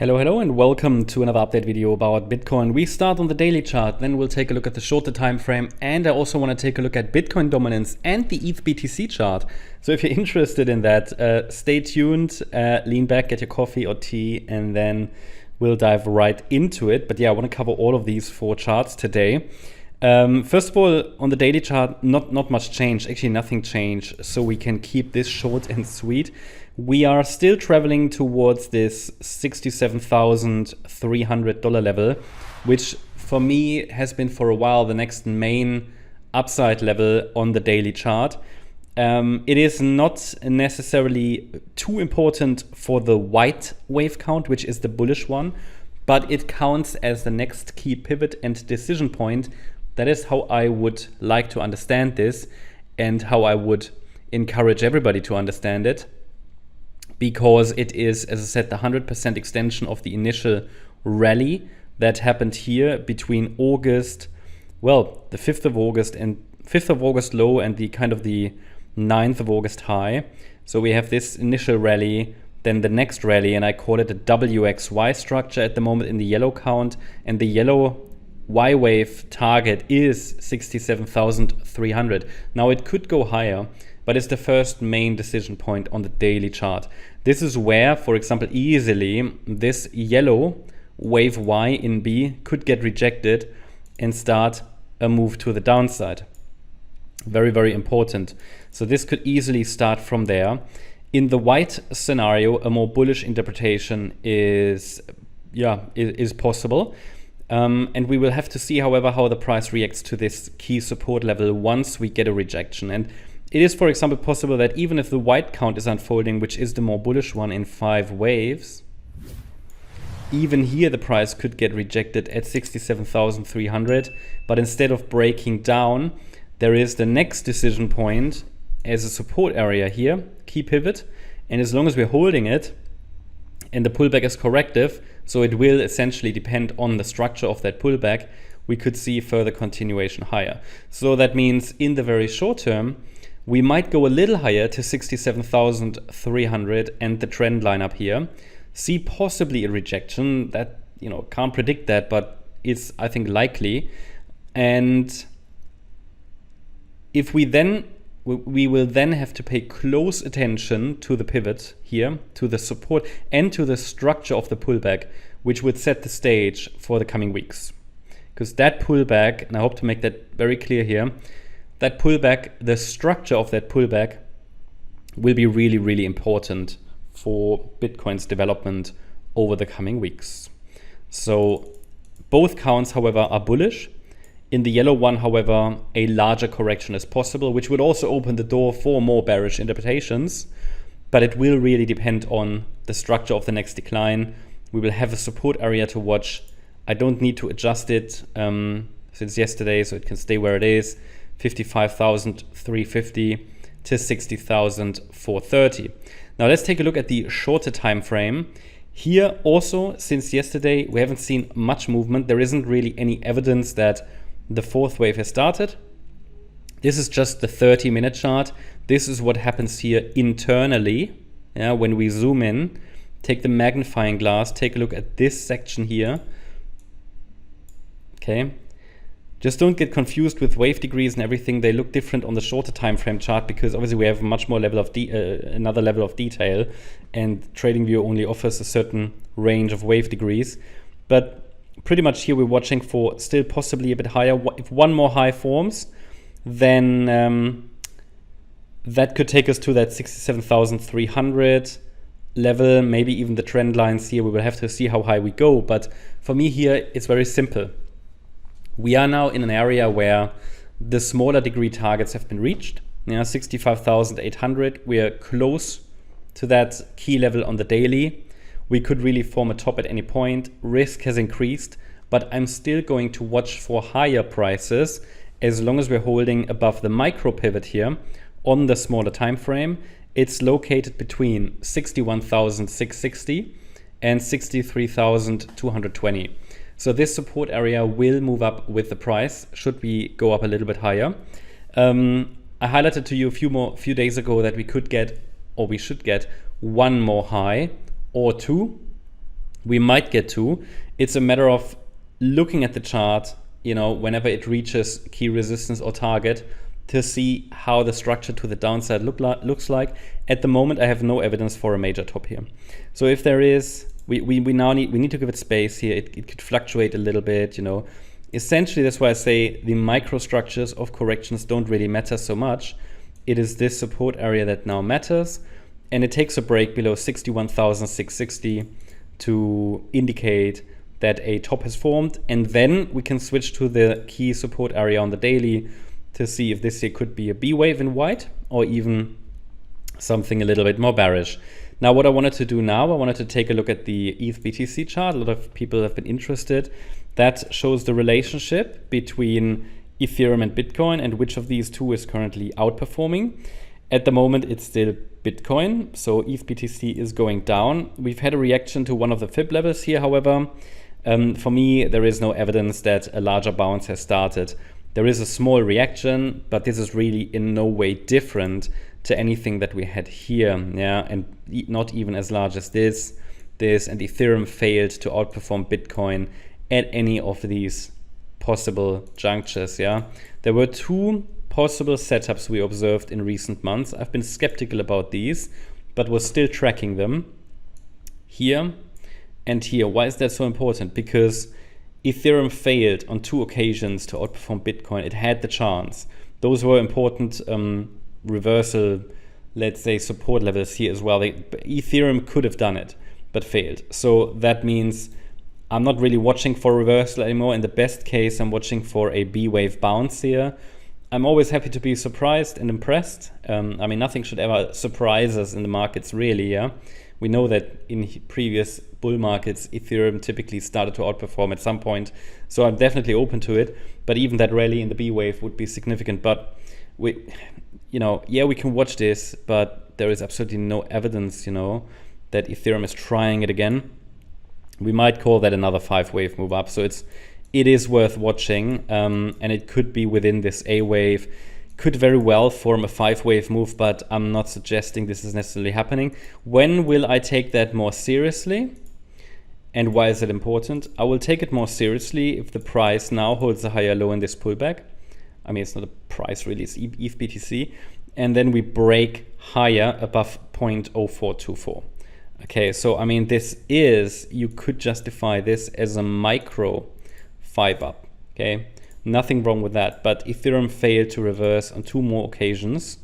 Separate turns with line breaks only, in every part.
Hello and welcome to another update video about Bitcoin. We start on the daily chart, then we'll take a look at the shorter time frame, and I also want to take a look at Bitcoin dominance and the ETH BTC chart. So if you're interested in that, stay tuned, lean back, get your coffee or tea, and then we'll dive right into it. But yeah, I want to cover all of these four charts today. First of all, on the daily chart, not much change, actually nothing changed, so we can keep this short and sweet. We are still traveling towards this $67,300 level, which for me has been for a while the next main upside level on the daily chart. It is not necessarily too important for the white wave count, which is the bullish one, but it counts as the next key pivot and decision point. That is how I would like to understand this and how I would encourage everybody to understand it, because it is, as I said, the 100% extension of the initial rally that happened here between August, well, the 5th of August and 5th of August low and the kind of the 9th of August high. So we have this initial rally, then the next rally, and I call it a WXY structure at the moment in the yellow count, and the yellow Y wave target is 67,300. Now it could go higher, but it's the first main decision point on the daily chart. This is where, for example, easily this yellow wave Y in B could get rejected and start a move to the downside. Very, very important. So this could easily start from there. In the white scenario, a more bullish interpretation is possible. And we will have to see, however, how the price reacts to this key support level once we get a rejection. And it is, for example, possible that even if the white count is unfolding, which is the more bullish one in 5 waves, even here the price could get rejected at 67,300. But instead of breaking down, there is the next decision point as a support area here, key pivot. And as long as we're holding it and the pullback is corrective, so it will essentially depend on the structure of that pullback, we could see further continuation higher. So that means in the very short term, we might go a little higher to 67,300 and the trend line up here. See possibly a rejection that, can't predict that, but it's, I think, likely. And if we will then have to pay close attention to the pivot here, to the support and to the structure of the pullback, which would set the stage for the coming weeks. Because that pullback, and I hope to make that very clear here, that pullback, the structure of that pullback will be really, really important for Bitcoin's development over the coming weeks. So both counts, however, are bullish. In the yellow one, however, a larger correction is possible, which would also open the door for more bearish interpretations, but it will really depend on the structure of the next decline. We will have a support area to watch. I don't need to adjust it since yesterday, so it can stay where it is, 55,350 to 60,430. Now let's take a look at the shorter time frame. Here also, since yesterday, we haven't seen much movement. There isn't really any evidence that the fourth wave has started. This is just the 30-minute chart. This is what happens here internally. When we zoom in, take the magnifying glass, take a look at this section here. Okay. Just don't get confused with wave degrees and everything. They look different on the shorter time frame chart because obviously we have much more another level of detail, and Tradingview only offers a certain range of wave degrees. But pretty much here we're watching for still possibly a bit higher. If one more high forms, then that could take us to that 67,300 level, maybe even the trend lines here. We will have to see how high we go. But for me here, it's very simple. We are now in an area where the smaller degree targets have been reached. 65,800. We are close to that key level on the daily. We could really form a top at any point. Risk has increased, but I'm still going to watch for higher prices as long as we're holding above the micro pivot here on the smaller time frame. It's located between 61,660 and 63,220. So this support area will move up with the price should we go up a little bit higher. I highlighted to you a few days ago that we could get, or we should get, one more high or two we might get to. It's a matter of looking at the chart, you know, whenever it reaches key resistance or target, to see how the structure to the downside looks like. At the moment, I have no evidence for a major top here. So if there is, we need to give it space here. It could fluctuate a little bit, you know. Essentially, that's why I say the microstructures of corrections don't really matter so much. It is this support area that now matters, and it takes a break below 61,660 to indicate that a top has formed, and then we can switch to the key support area on the daily to see if this here could be a B wave in white or even something a little bit more bearish. Now, what I wanted to do now, I wanted to take a look at the ETH BTC chart. A lot of people have been interested. That shows the relationship between Ethereum and Bitcoin and which of these two is currently outperforming. At the moment, it's still Bitcoin, so ETH BTC is going down. We've had a reaction to one of the fib levels here, however. For me, there is no evidence that a larger bounce has started. There is a small reaction, but this is really in no way different to anything that we had here, yeah, and not even as large as this, and Ethereum failed to outperform Bitcoin at any of these possible junctures, yeah. There were two possible setups we observed in recent months. I've been skeptical about these, but was still tracking them here and here. Why is that so important? Because Ethereum failed on 2 occasions to outperform Bitcoin. It had the chance. Those were important reversal, let's say, support levels here as well. Ethereum could have done it, but failed. So that means I'm not really watching for reversal anymore. In the best case, I'm watching for a B wave bounce here. I'm always happy to be surprised and impressed. I mean, nothing should ever surprise us in the markets, really, yeah. We know that in previous bull markets, Ethereum typically started to outperform at some point. So I'm definitely open to it. But even that rally in the B wave would be significant. But we can watch this, but there is absolutely no evidence, you know, that Ethereum is trying it again. We might call that another 5-wave move up. So it is worth watching, and it could be within this A wave. Could very well form a 5-wave move, but I'm not suggesting this is necessarily happening. When will I take that more seriously? And why is it important? I will take it more seriously if the price now holds a higher low in this pullback. I mean, it's not a price really, it's ETH BTC. And then we break higher above 0.0424. Okay, so I mean, you could justify this as a micro 5 up, okay? Nothing wrong with that, but Ethereum failed to reverse on 2 more occasions.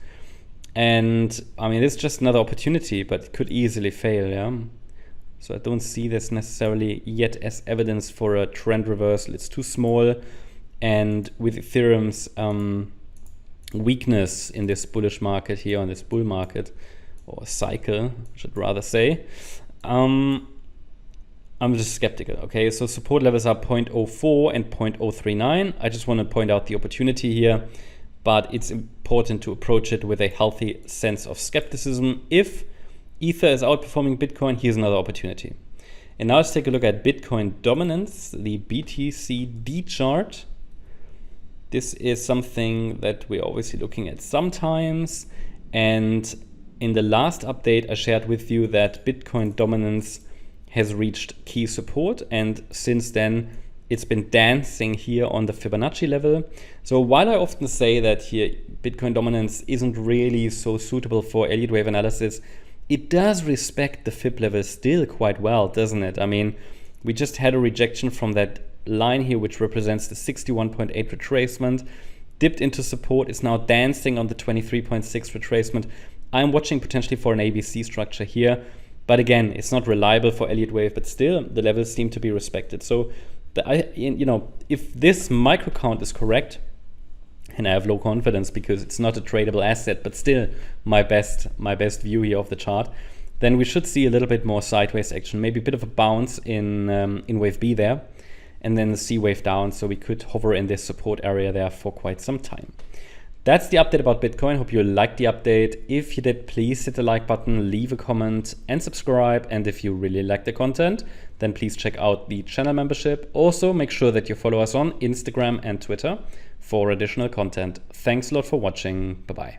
And I mean, it's just another opportunity, but it could easily fail, yeah? So I don't see this necessarily yet as evidence for a trend reversal. It's too small. And with Ethereum's weakness in this bullish market here, on this bull market, or cycle, I should rather say, I'm just skeptical, okay? So support levels are 0.04 and 0.039. I just want to point out the opportunity here, but it's important to approach it with a healthy sense of skepticism. If Ether is outperforming Bitcoin, here's another opportunity. And now let's take a look at Bitcoin dominance, the BTCD chart. This is something that we're obviously looking at sometimes. And in the last update, I shared with you that Bitcoin dominance has reached key support, and since then it's been dancing here on the Fibonacci level. So while I often say that here Bitcoin dominance isn't really so suitable for Elliott Wave analysis, it does respect the Fib level still quite well, doesn't it? I mean, we just had a rejection from that line here, which represents the 61.8 retracement, dipped into support, is now dancing on the 23.6 retracement. I'm watching potentially for an ABC structure here. But again, it's not reliable for Elliott Wave, but still the levels seem to be respected. So, if this micro count is correct, and I have low confidence because it's not a tradable asset, but still my best view here of the chart, then we should see a little bit more sideways action, maybe a bit of a bounce in wave B there, and then the C wave down. So we could hover in this support area there for quite some time. That's the update about Bitcoin. Hope you liked the update. If you did, please hit the like button, leave a comment and subscribe. And if you really like the content, then please check out the channel membership. Also, make sure that you follow us on Instagram and Twitter for additional content. Thanks a lot for watching. Bye-bye.